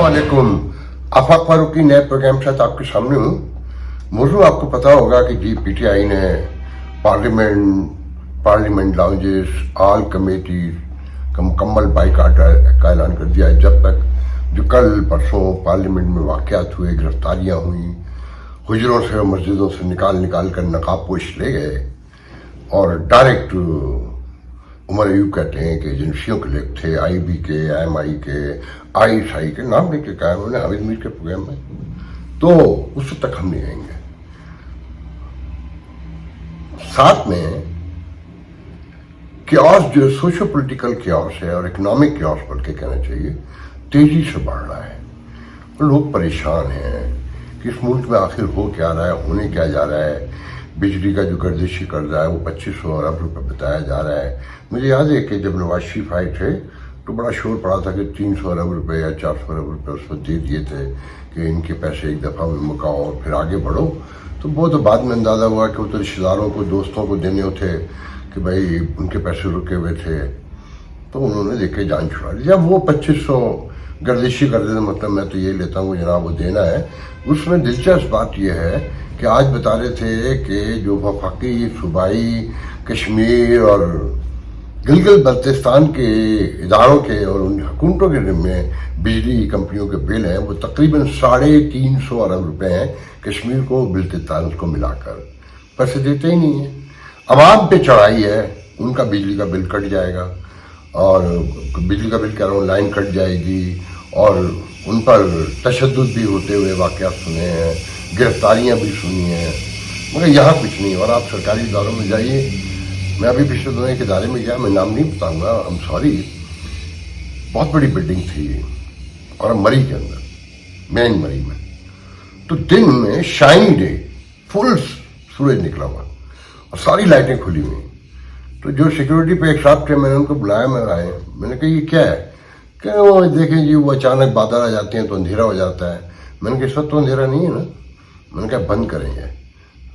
अस्सलामुअलैकुम। आफाक फारूकी नए प्रोग्राम के साथ आपके सामने हूँ। मौजू आपको पता होगा कि जी पीटीआई ने पार्लियामेंट लाउंजेस, ऑल कमेटी का मुकम्मल बाइकाट का ऐलान कर दिया है। जब तक जो कल परसों पार्लियामेंट में वाक़यात हुए, गिरफ्तारियाँ हुई, हुजरों से और मस्जिदों से निकाल कर नकाब पोश ले गए और डायरेक्ट उमर अयूब कहते हैं कि एजेंसियों के लोग थे, आईबी के, एमआई के, आईएसआई के, नाम लेके कहा उन्होंने हामिद मीर के प्रोग्राम में, तो उस तक हम नहीं आएंगे। साथ में क्यास जो सोशो पोलिटिकल क्यास है और इकोनॉमिक क्यास बल्कि कहना चाहिए, तेजी से बढ़ रहा है। लोग परेशान हैं कि इस मुल्क में आखिर हो क्या रहा है, होने क्या जा रहा है। बिजली का जो गर्दिशी कर्जा है वो 2500 अरब रुपए बताया जा रहा है। मुझे याद है कि जब नवाज शरीफ आए थे तो बड़ा शोर पड़ा था कि 300 अरब रुपए या 400 अरब रुपए उस वक्त दे दिए थे कि इनके पैसे एक दफ़ा में मुकाओ और फिर आगे बढ़ो। तो बहुत बाद में अंदाज़ा हुआ कि वो तो रिश्तेदारों को, दोस्तों को देने थे कि भाई उनके पैसे रुके हुए थे, तो उन्होंने देखे जान छुड़ा ली। जब वो 2500 गर्दिशी कर देते, मतलब मैं तो ये लेता हूँ जनाब वो देना है। उसमें दिलचस्प बात यह है कि आज बता रहे थे कि जो वफाकी, सूबाई, कश्मीर और गिलगित बल्तिस्तान के इदारों के और उन हुकूमतों के में बिजली कंपनियों के बिल हैं वो तकरीबन 350 अरब रुपए हैं कश्मीर को, बल्तिस्तान को मिलाकर। पैसे देते ही नहीं है। अवाम पे चढ़ाई है, उनका बिजली का बिल कट जाएगा और बिजली का बिल कह रहा हूँ लाइन कट जाएगी और उन पर तशद्दुद भी होते हुए वाक़यात सुने हैं, गिरफ्तारियाँ भी सुनी हैं, मगर यहाँ कुछ नहीं। और आप सरकारी इदारों में जाइए, मैं अभी पिछले दिनों एक इदारे में गया, मैं नाम नहीं बताऊँगा, आई एम सॉरी, बहुत बड़ी बिल्डिंग थी और मरी के अंदर, मेन मरी में, तो दिन में शाइनी डे, फुल सूरज निकला हुआ और सारी लाइटें खुली हुई। तो जो सिक्योरिटी पे एक साहब थे, मैंने उनको बुलाया, मैं आए, मैंने कहा ये क्या है? क्या वो देखें जी वो अचानक बादल आ जाते हैं तो अंधेरा हो जाता है। मैंने कहा इस वक्त तो अंधेरा नहीं है ना। मैंने कहा बंद करेंगे।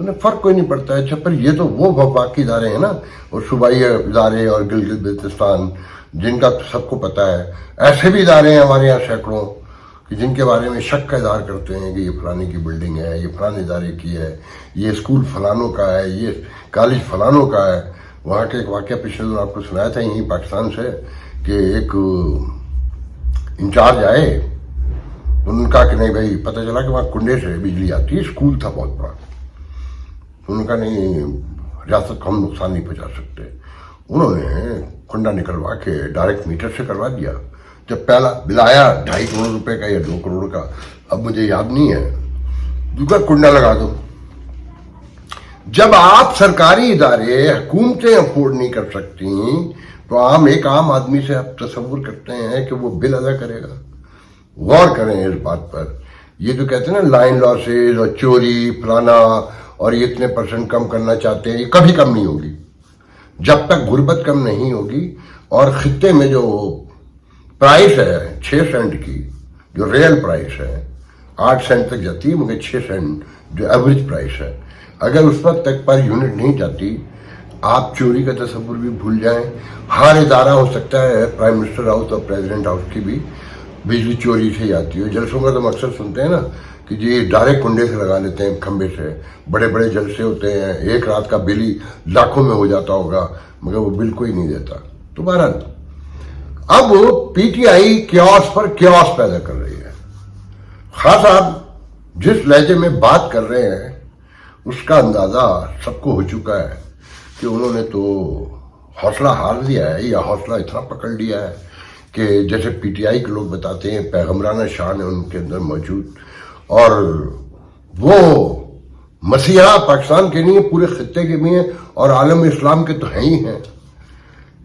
मैंने फर्क कोई नहीं पड़ता है। अच्छा पर ये तो वो वफाकी इदारे हैं ना, और सूबाई इदारे और गिलगित बल्तिस्तान, जिनका तो सबको पता है। ऐसे भी इदारे हैं हमारे यहाँ सैकड़ों कि जिनके बारे में शक का इजहार करते हैं कि ये फलाने की बिल्डिंग है, ये फलाने इदारे की है, ये स्कूल फलानों का है, ये कॉलेज फलानों का है। वहाँ के एक वाक़या पिछले दिन आपको सुनाया था यहीं पाकिस्तान से कि एक इंचार्ज आए, उनका कि नहीं भाई, पता चला कि वहाँ कुंडे से बिजली आती है, स्कूल था बहुत बड़ा, उनका नहीं, रियासत को हम नुकसान नहीं पहुँचा सकते। उन्होंने कुंडा निकलवा के डायरेक्ट मीटर से करवा दिया। जब पहला बिल आया 2.5 करोड़ रुपए का या 2 करोड़ का, अब मुझे याद नहीं है, दूसरा कुंडा लगा दो। जब आप सरकारी इदारे, हुकूमतें अफोर्ड नहीं कर सकती तो एक आम आदमी से आप तसव्वुर करते हैं कि वो बिल अदा करेगा? गौर करें इस बात पर। ये जो कहते हैं ना लाइन लॉसेज और चोरी फलाना और ये इतने % कम करना चाहते हैं, ये कभी कम नहीं होगी जब तक गुर्बत कम नहीं होगी। और खित्ते में जो प्राइस है 6 सेंट की, जो रियल प्राइस है 8 सेंट तक जाती है, मगर 6 सेंट जो एवरेज प्राइस है, अगर उस वक्त तक पर यूनिट नहीं जाती, आप चोरी का तस्वुर भी भूल जाएं। हर इदारा हो सकता है, प्राइम मिनिस्टर हाउस और प्रेसिडेंट हाउस की भी बिजली चोरी से ही आती है। जलसों का तो हम अक्सर सुनते हैं ना कि जी डायरेक्ट कुंडे से लगा लेते हैं खंबे से, बड़े बड़े जलसे होते हैं, एक रात का बिल ही लाखों में हो जाता होगा, मगर वो बिल कोई नहीं देता। तो बहरहाल अब पीटीआई क्यास पर क्यास पैदा कर रही है। खास आप जिस लहजे में बात कर रहे हैं उसका अंदाजा सबको हो चुका है कि उन्होंने तो हौसला हार दिया है, या हौसला इतना पकड़ लिया है कि जैसे पीटीआई के लोग बताते हैं पैगम्बराना शान है उनके अंदर मौजूद, और वो मसीहा पाकिस्तान के नहीं है, पूरे खित्ते के भी हैं और आलम इस्लाम के तो हैं ही हैं।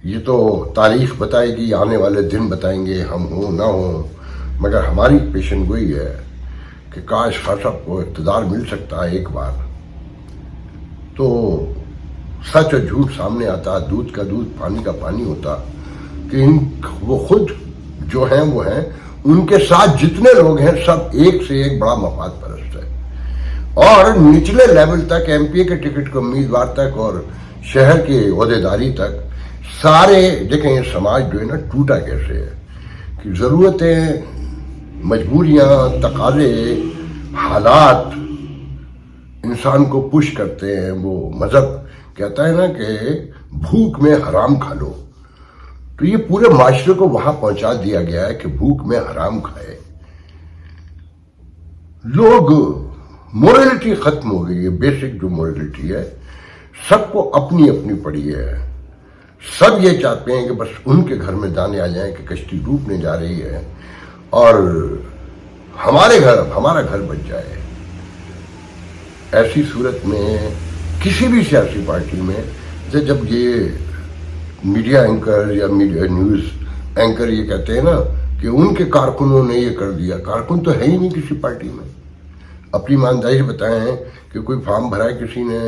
ये तो तारीख बताएगी, आने वाले दिन बताएंगे, हम हो ना हो, मगर हमारी पेशन गोई है कि काश खासा को इक़्तिदार मिल सकता है एक बार, तो सच और झूठ सामने आता, दूध का दूध पानी का पानी होता कि वो खुद जो हैं वो हैं, उनके साथ जितने लोग हैं सब एक से एक बड़ा मफाद परस्त है। और निचले लेवल तक, एमपीए के टिकट के उम्मीदवार तक और शहर के ओहदेदारी तक सारे देखें, ये समाज जो है ना टूटा कैसे है कि ज़रूरतें मजबूरियां, तकाजे, हालात इंसान को पुश करते हैं। वो मजहब कहता है ना कि भूख में हराम खा लो, तो ये पूरे माशरे को वहां पहुंचा दिया गया है कि भूख में हराम खाए। लोग, मोरलिटी खत्म हो गई है। बेसिक जो मोरलिटी है सबको अपनी अपनी पड़ी है। सब ये चाहते हैं कि बस उनके घर में दाने आ जाएं कि कश्ती डूबने जा रही है और हमारा घर बच जाए। ऐसी सूरत में किसी भी सियासी पार्टी में जब ये मीडिया एंकर या मीडिया न्यूज एंकर ये कहते हैं ना कि उनके कारकुनों ने ये कर दिया, कारकुन तो है ही नहीं किसी पार्टी में। अपनी ईमानदारी से बताएं कि कोई फॉर्म भरा है किसी ने,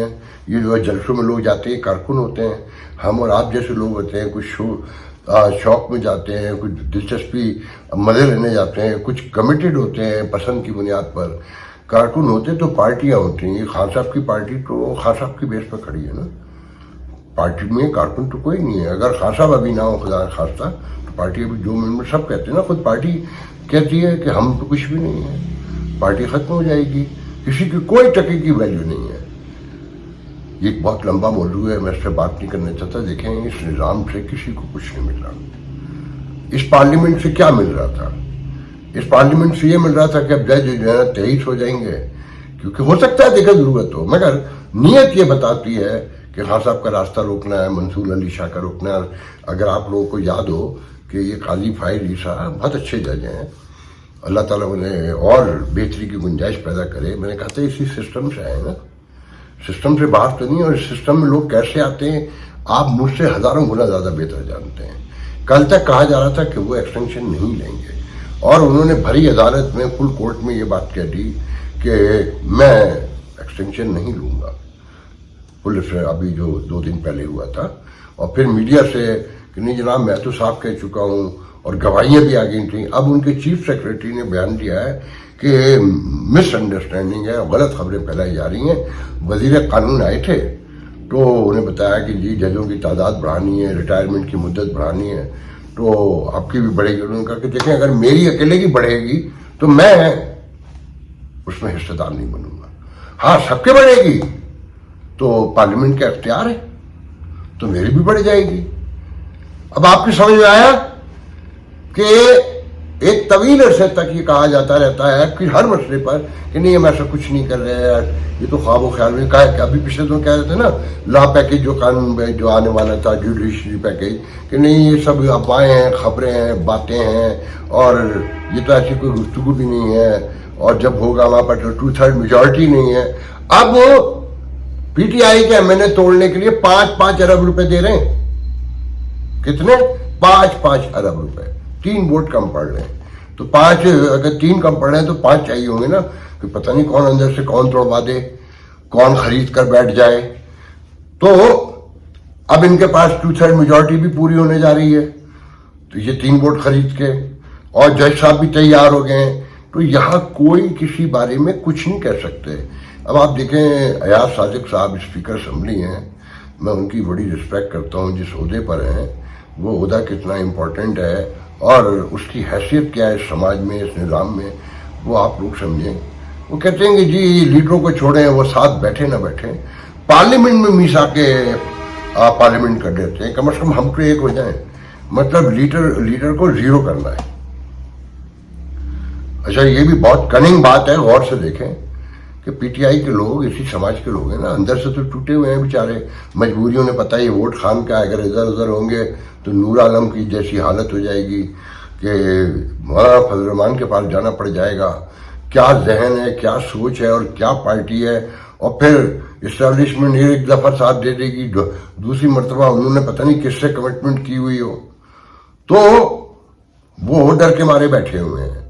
ये जो जलसों में लोग जाते हैं कारकुन होते हैं। हम और आप जैसे लोग होते हैं, कुछ शौक में जाते हैं, कुछ दिलचस्पी मजे लेने जाते हैं, कुछ कमिटेड होते हैं पसंद की बुनियाद पर। कारकुन होते तो पार्टियां होती हैं। खान साहब की पार्टी तो खान साहब की बेस पर खड़ी है ना, पार्टी में कारकुन तो कोई नहीं है। अगर खान साहब अभी ना हो खुदा खास्ता तो पार्टी अभी 2 मिनट में सब कहते हैं ना, खुद पार्टी कहती है कि हम तो कुछ भी नहीं है, पार्टी खत्म हो जाएगी, किसी की कोई टके की वैल्यू नहीं है। ये एक बहुत लंबा मौजू है, मैं इस पर बात नहीं करना चाहता। देखें, इस निज़ाम से किसी को कुछ नहीं मिल रहा। इस पार्लियामेंट से क्या मिल रहा था? इस पार्लियामेंट से ये मिल रहा था कि अब जज जो है 23 हो जाएंगे, क्योंकि हो सकता है देखा जरूरत हो, मगर नीयत ये बताती है कि खान साहब का रास्ता रोकना है, मंसूर अली शाह का रोकना है। अगर आप लोगों को याद हो कि ये काजी फाइल ईसा बहुत अच्छे जज हैं, अल्लाह ताला उन्हें और बेहतरी की गुंजाइश पैदा करे। मैंने कहा था इसी सिस्टम से आए ना, सिस्टम से बाहर तो नहीं। और इस सिस्टम में लोग कैसे आते हैं आप मुझसे हजारों गुना ज्यादा बेहतर जानते हैं। कल तक कहा जा रहा था कि वो एक्सटेंशन नहीं लेंगे और उन्होंने भरी अदालत में, फुल कोर्ट में ये बात कह दी कि मैं एक्सटेंशन नहीं लूंगा। पुलिस अभी जो 2 दिन पहले हुआ था, और फिर मीडिया से कि नहीं जनाब मैं तो साफ कह चुका हूं, और गवाहियां भी आ गई थी। अब उनके चीफ सेक्रेटरी ने बयान दिया है कि मिसअंडरस्टैंडिंग है, गलत खबरें फैलाई जा रही हैं। वजीर कानून आए थे तो उन्हें बताया कि जी जजों की तादाद बढ़ानी है, रिटायरमेंट की मुद्दत बढ़ानी है, तो आपकी भी बढ़ेगी। उन्होंने कहा कि देखें अगर मेरी अकेले की बढ़ेगी तो मैं उसमें हिस्सेदार नहीं बनूंगा। हाँ, सबके बढ़ेगी तो पार्लियामेंट का अख्तियार है, तो मेरी भी बढ़ जाएगी। अब आपकी समझ में आया कि एक तवील अरसे तक ये कहा जाता रहता है फिर हर मसले पर कि नहीं हम ऐसा कुछ नहीं कर रहे हैं, ये तो ख्वाब ख्याल में कहा है। अभी पिछले तो कह रहे थे ना लॉ पैकेज जो कानून में जो आने वाला था, जुडिशरी पैकेज, कि नहीं ये सब अफवाहें हैं, खबरें हैं, बातें हैं, और ये तो ऐसी कोई गुफ्तगू भी नहीं है, और जब होगा वहां पर तो 2/3 मेजॉरिटी नहीं है। अब पीटीआई के एमएनए तोड़ने के लिए 5-5 अरब रुपए दे रहे हैं। कितने? 5-5 अरब रुपए। 3 वोट कम पड़ रहे हैं तो 5, अगर 3 कम पड़ रहे हैं तो 5 चाहिए होंगे ना, कि पता नहीं कौन अंदर से कौन तोड़वा दे, कौन खरीद कर बैठ जाए। तो अब इनके पास 2/3 मेजॉरिटी भी पूरी होने जा रही है, तो ये 3 वोट खरीद के, और जज साहब भी तैयार हो गए हैं, तो यहां कोई किसी बारे में कुछ नहीं कह सकते। अब आप देखें, अयाज सादिक साहब स्पीकर असेंबली हैं, मैं उनकी बड़ी रिस्पेक्ट करता हूं, जिस ओहदे पर हैं वो ओहदा कितना इम्पोर्टेंट है और उसकी हैसियत क्या है समाज में, इस निज़ाम में, वो आप लोग समझें। वो कहते हैं कि जी लीडरों को छोड़ें, वो साथ बैठे ना बैठे, पार्लियामेंट में मिसा के पार्लियामेंट कर देते हैं। कम से कम हम तो एक हो जाएं, मतलब लीडर को जीरो करना है। अच्छा, ये भी बहुत कनिंग बात है, गौर से देखें कि पीटीआई के लोग इसी समाज के लोग हैं ना, अंदर से तो टूटे हुए हैं बेचारे। मजबूरियों ने पता है वोट खान का, अगर इधर उधर होंगे तो नूर आलम की जैसी हालत हो जाएगी कि मौलाना फजल रहमान के पास जाना पड़ जाएगा। क्या जहन है, क्या सोच है और क्या पार्टी है, और फिर इस्टेब्लिशमेंट एक दफा साथ दे देगी, दूसरी मरतबा उन्होंने पता नहीं किससे कमिटमेंट की हुई हो, तो वो डर के मारे बैठे हुए हैं।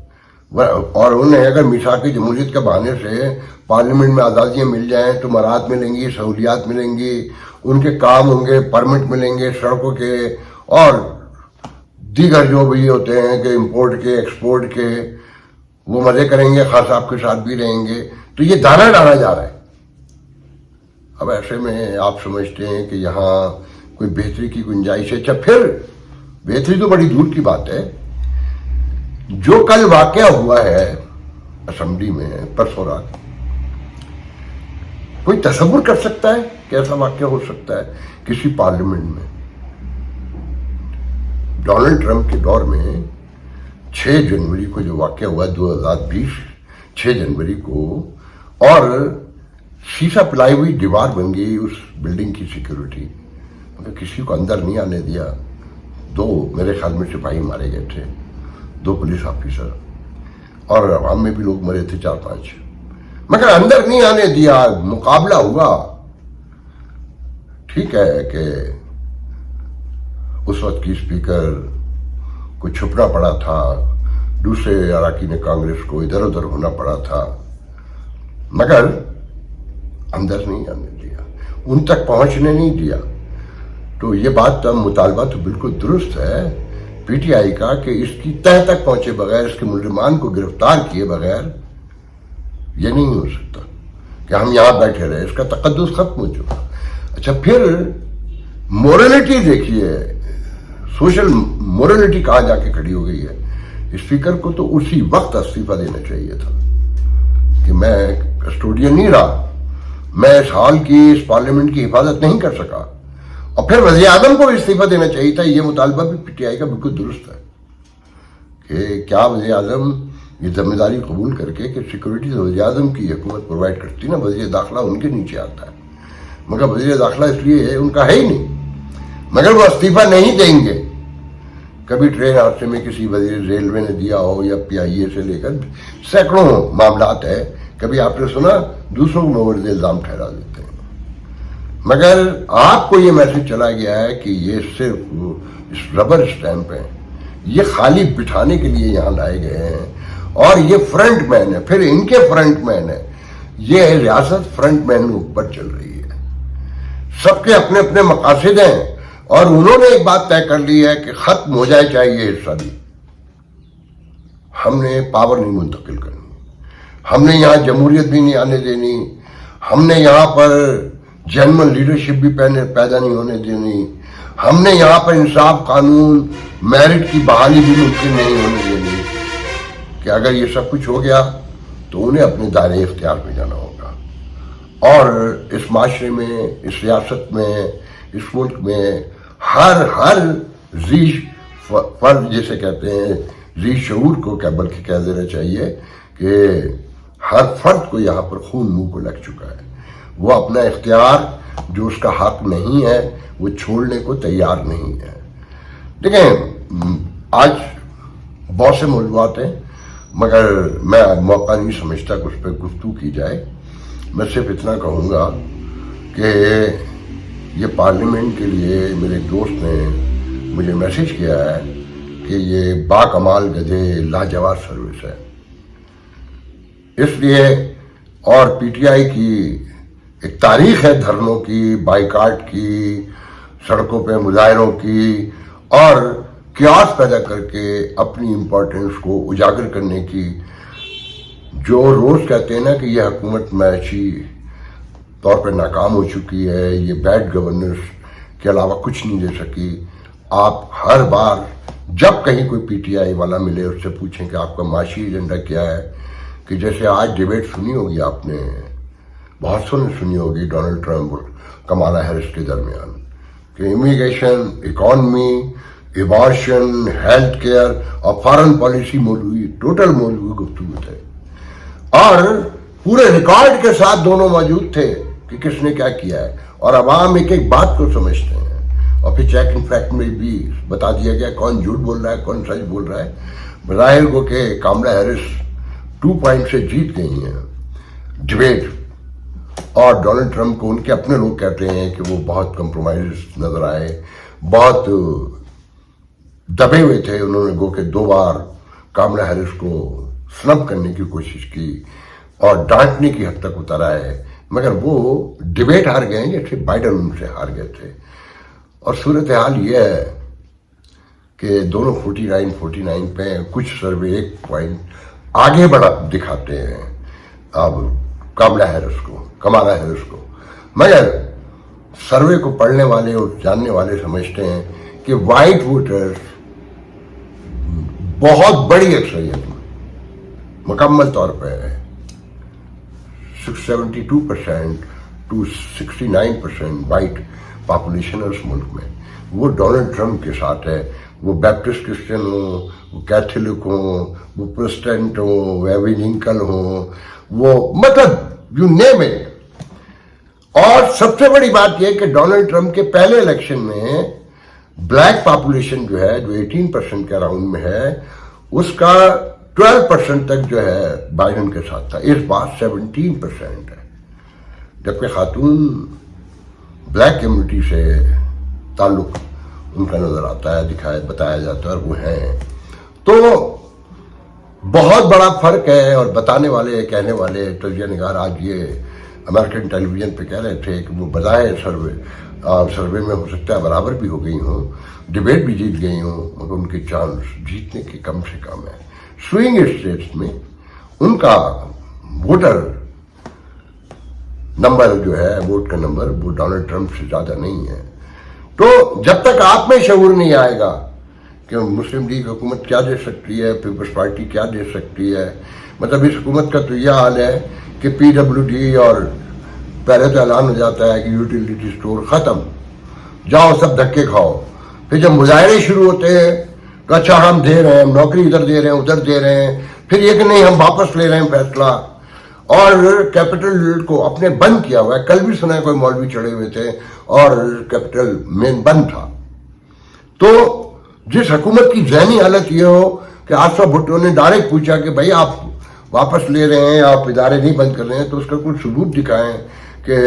और उन्हें अगर मिसाक जमहूरियत के बहाने से पार्लियामेंट में आज़ादियाँ मिल जाएं तो मराहत मिलेंगी, सहूलियात मिलेंगी, उनके काम होंगे, परमिट मिलेंगे सड़कों के, और दीगर जो भी होते हैं कि इम्पोर्ट के, एक्सपोर्ट के, वो मजे करेंगे, खास साहब के साथ भी रहेंगे। तो ये दाना डाला जा रहा है। अब ऐसे में आप समझते हैं कि यहाँ कोई बेहतरी की गुंजाइश है। अच्छा, फिर बेहतरी तो बड़ी दूर की बात है, जो कल वाकया हुआ है असेंबली में परसों रात, कोई तसव्वुर कर सकता है कि ऐसा वाकया हो सकता है किसी पार्लियामेंट में? डोनाल्ड ट्रंप के दौर में 6 जनवरी को जो वाकया हुआ 2020 6 जनवरी को, और शीशा पिलाई हुई दीवार बन गई उस बिल्डिंग की सिक्योरिटी, मतलब किसी को अंदर नहीं आने दिया। 2 मेरे ख्याल में सिपाही मारे गए थे, 2 पुलिस ऑफिसर, और आवाम में भी लोग मरे थे 4-5, मगर अंदर नहीं आने दिया। मुकाबला हुआ। ठीक है कि उस वक्त की स्पीकर को छुपना पड़ा था, दूसरे अरकान कांग्रेस को इधर उधर होना पड़ा था, मगर अंदर नहीं आने दिया, उन तक पहुंचने नहीं दिया। तो ये बात मुतालबा तो बिल्कुल दुरुस्त है पीटीआई का कि इसकी तह तक पहुंचे बगैर, इसके मुल्जिमान को गिरफ्तार किए बगैर ये नहीं हो सकता कि हम यहां बैठे रहे। इसका तकद्दुस खत्म हो चुका। अच्छा, फिर मोरलिटी देखिए, सोशल मोरलिटी कहां जाके खड़ी हो गई है। स्पीकर को तो उसी वक्त इस्तीफा देना चाहिए था कि मैं कस्टोडियन नहीं रहा, मैं इस हॉल की, इस पार्लियामेंट की हिफाजत नहीं कर सका, और फिर वज़ीर आज़म को इस्तीफा देना चाहिए था। ये मुतालबा भी पीटीआई का बिल्कुल दुरुस्त है कि क्या वज़ीर आज़म ये जिम्मेदारी कबूल करके कि सिक्योरिटी तो वज़ीर आज़म की हुकूमत प्रोवाइड करती ना, वज़ीर दाखिला उनके नीचे आता है, मगर वज़ीर दाखिला इसलिए उनका है ही नहीं, मगर वो इस्तीफा नहीं देंगे। कभी ट्रेन हादसे में किसी वज़ीर रेलवे ने दिया हो, या PIA से लेकर सैकड़ों मामलात है, कभी आपने सुना दूसरों को मोर्द इल्जाम ठहरा देते हैं। मगर आपको ये मैसेज चला गया है कि ये सिर्फ रबर स्टैंप है, ये खाली बिठाने के लिए यहां लाए गए हैं, और ये फ्रंट मैन है, फिर इनके फ्रंट मैन है। ये रियासत फ्रंट मैन ऊपर चल रही है, सबके अपने अपने मकासद हैं, और उन्होंने एक बात तय कर ली है कि खत्म हो जाए चाहे ये हिस्सा भी। हमने पावर नहीं मुंतकिल करनी, हमने यहां जमहूरियत भी नहीं आने देनी, हमने यहां पर जेन्युइन लीडरशिप भी पैदा नहीं होने देनी, हमने यहां पर इंसाफ, कानून, मेरिट की बहाली भी मुमकिन नहीं होने देनी। कि अगर ये सब कुछ हो गया तो उन्हें अपने दायरे इख्तियार में जाना होगा, और इस माशरे में, इस रियासत में, इस मुल्क में हर जी फर्द जिसे कहते हैं, जी शऊर को क्या बल्कि कह देना चाहिए कि हर फर्द को यहाँ पर खून मुंह को लग चुका है। वो अपना इख्तियार जो उसका हक नहीं है वो छोड़ने को तैयार नहीं है। देखें, आज बहुत से मौजूद हैं, मगर मैं मौका नहीं समझता कि उस पर गुफ्तगू की जाए। मैं सिर्फ इतना कहूँगा कि ये पार्लियामेंट के लिए मेरे दोस्त ने मुझे मैसेज किया है कि ये बाकमाल गधे लाजवाब सर्विस है, इसलिए, और पीटीआई की एक तारीख है धरनों की, बाइकाट की, सड़कों पे मुजाहरों की, और क्यास पैदा करके अपनी इम्पोर्टेंस को उजागर करने की। जो रोज कहते हैं ना कि यह हुकूमत मैशी तौर पर नाकाम हो चुकी है, ये बैड गवर्नेंस के अलावा कुछ नहीं दे सकी। आप हर बार जब कहीं कोई पीटीआई वाला मिले उससे पूछें कि आपका माशी एजेंडा क्या है, कि जैसे आज डिबेट सुनी होगी आपने, बहुत सुनी होगी डोनाल्ड ट्रंप और कमाला हैरिस के दरमियान, कि इमिग्रेशन, इकॉनमी, इवॉर्शन, हेल्थ केयर और फॉरेन पॉलिसी मौजूद, टोटल मौजूद गुफ्तगू थे, और पूरे रिकॉर्ड के साथ दोनों मौजूद थे कि किसने क्या किया है, और अवाम एक एक बात को समझते हैं, और फिर चेक इन फैक्ट में भी बता दिया गया कौन झूठ बोल रहा है, कौन सच बोल रहा है। बज़ाहिर को कि कमला हैरिस 2 पॉइंट से जीत गई हैं डिबेट, और डोनाल्ड ट्रंप को उनके अपने लोग कहते हैं कि वो बहुत कंप्रोमाइज नजर आए, बहुत दबे हुए थे। उन्होंने गो के 2 बार कमला हैरिस को स्नब करने की कोशिश की और डांटने की हद तक उतर आए, मगर वो डिबेट हार गए जैसे बाइडन उनसे हार गए थे। और सूरत हाल ये है कि दोनों 49 पे, कुछ सर्वे 1 पॉइंट आगे बढ़ा दिखाते हैं अब कमला हैरिस को, मगर सर्वे को पढ़ने वाले और जानने वाले समझते हैं कि वाइट वोटर्स بہت بڑی اکثریت میں مکمل طور پہ 72% to 69% وائٹ پاپولیشن ہے اس ملک میں، وہ ڈونلڈ ٹرمپ کے ساتھ ہے. وہ بیپٹسٹ کرسچن ہوں، وہ کیتھولک ہوں، وہ پروٹسٹنٹ ہوں، وہ ایوینجیکل ہوں، وہ مطلب یو نیم اٹ. اور سب سے بڑی بات یہ کہ ڈونلڈ ٹرمپ کے پہلے الیکشن میں بلیک پاپولیشن جو ہے، جو 18% کے اراؤنڈ میں ہے، اس کا 12% تک جو ہے بائیڈن کے ساتھ تھا. اس بار 17% ہے، جبکہ خاتون بلیک کمیونٹی سے تعلق ان کا نظر آتا ہے، بتایا جاتا ہے، اور وہ ہیں. تو بہت بڑا فرق ہے. اور بتانے والے، کہنے والے تجزیہ نگار آج یہ امریکن ٹیلی ویژن پہ کہہ رہے تھے کہ وہ بظاہر سروے میں ہو سکتا ہے برابر بھی ہو گئی ہوں، ڈبیٹ بھی جیت گئی ہوں، مگر ان کے چانس جیتنے کے کم سے کم ہے. سوئنگ اسٹیٹس میں ان کا ووٹر نمبر جو ہے، ووٹ کا نمبر، وہ ڈونلڈ ٹرمپ سے زیادہ نہیں ہے. تو جب تک آپ میں شعور نہیں آئے گا کہ مسلم لیگ حکومت کیا دے سکتی ہے، پیپلز پارٹی کیا دے سکتی ہے، مطلب اس حکومت کا تو یہ حال ہے کہ PWD اور پہلے تو اعلان ہو جاتا ہے کہ یوٹیلیٹی اسٹور ختم، جاؤ سب دھکے کھاؤ. پھر جب مظاہرے شروع ہوتے ہیں تو اچھا ہم دے رہے ہیں، نوکری ادھر دے رہے ہیں، ادھر دے رہے ہیں، پھر یہ کہ نہیں ہم واپس لے رہے ہیں فیصلہ. اور کیپٹل کو اپنے بند کیا ہوا ہے. کل بھی سنا ہے کوئی مولوی چڑھے ہوئے تھے اور کیپٹل مین بند تھا. تو جس حکومت کی ذہنی حالت یہ ہو کہ آصف بھٹو نے ڈائریکٹ پوچھا کہ بھائی آپ واپس لے رہے ہیں، آپ ادارے نہیں بند کر رہے ہیں، تو اس کا کچھ ثبوت دکھائیں کہ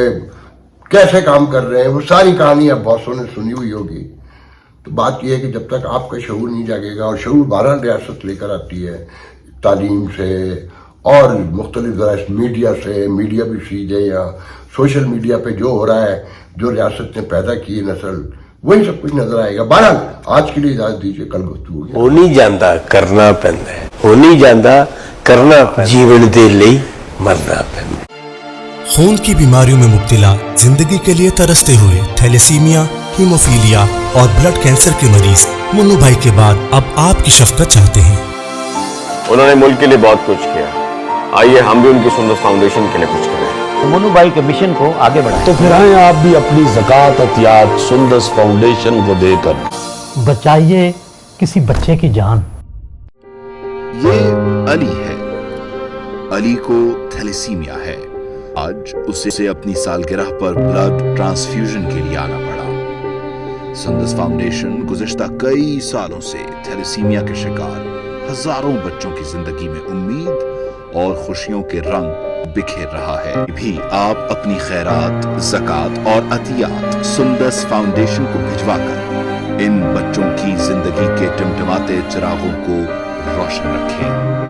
کیسے کام کر رہے ہیں. وہ ساری کہانی اب باسوں نے سنی ہوئی ہوگی. تو بات یہ ہے کہ جب تک آپ کا شعور نہیں جاگے گا، اور شعور 12 ریاست لے کر آتی ہے، تعلیم سے اور مختلف ذرائع میڈیا سے، میڈیا بھی سیدھے یا سوشل میڈیا پہ جو ہو رہا ہے، جو ریاست نے پیدا کی نسل، وہی سب کچھ نظر آئے گا. بہرحال آج کے لیے اجازت دیجیے، کل گفتگو ہوگی. ہو نہیں جانتا کرنا پیندا ہے، ہو نہیں جانتا کرنا جیون دے لئی مرنا پیندا. خون کی بیماریوں میں مبتلا، زندگی کے لیے ترستے ہوئے تھیلیسیمیا، ہیموفیلیا اور بلڈ کینسر کے مریض منو بھائی کے بعد اب آپ کی شفقت چاہتے ہیں. انہوں نے ملک کے لیے بہت کچھ کیا، آئیے ہم بھی ان کی سندس فاؤنڈیشن کے لیے کچھ کریں. منو بھائی کے مشن کو آگے بڑھائیں. تو پھر آئیں آپ بھی اپنی زکوٰۃ عطیات سندس فاؤنڈیشن کو دے کر بچائیے کسی بچے کی جان. یہ علی ہے. علی کو تھیلیسیمیا ہے. آج اسے اپنی سالگرہ پر بلڈ ٹرانسفیوژن کے لیے آنا پڑا. سندس فاؤنڈیشن گزشتہ کئی سالوں سے تھیلیسیمیا کے شکار ہزاروں بچوں کی زندگی میں امید اور خوشیوں کے رنگ بکھیر رہا ہے. بھی آپ اپنی خیرات، زکوٰۃ اور عطیات سندس فاؤنڈیشن کو بھجوا کر ان بچوں کی زندگی کے ٹمٹماتے چراغوں کو روشن رکھیں.